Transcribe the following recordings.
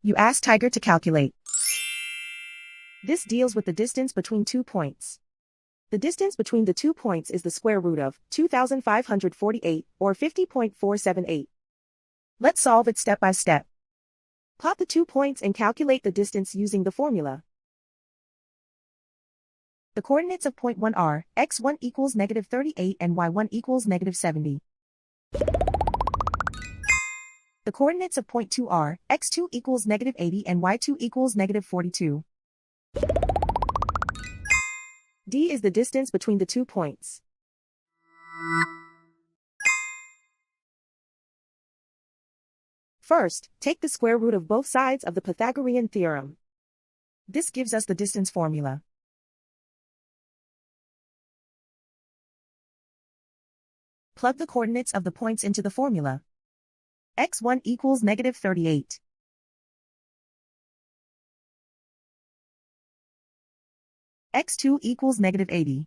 You ask Tiger to calculate. This deals with the distance between 2 points. The distance between the 2 points is the square root of 2,548, or 50.478. Let's solve it step by step. Plot the 2 points and calculate the distance using the formula. The coordinates of point 1 are x1 equals -38 and y1 equals -70. The coordinates of point 2 are x2 equals -80 and y2 equals -42. D is the distance between the 2 points. First, take the square root of both sides of the Pythagorean theorem. This gives us the distance formula. Plug the coordinates of the points into the formula. x1 equals -38. x2 equals -80.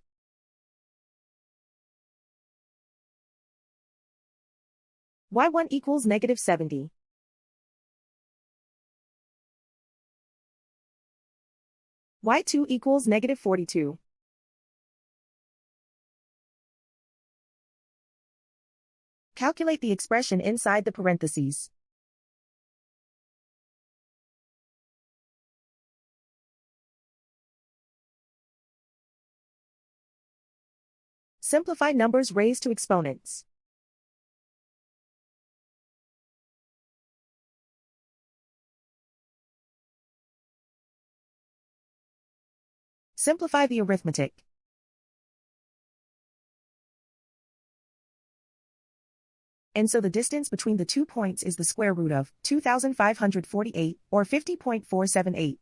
y1 equals -70. y2 equals -42. Calculate the expression inside the parentheses. Simplify numbers raised to exponents. Simplify the arithmetic. And so the distance between the 2 points is the square root of 2,548, or 50.478.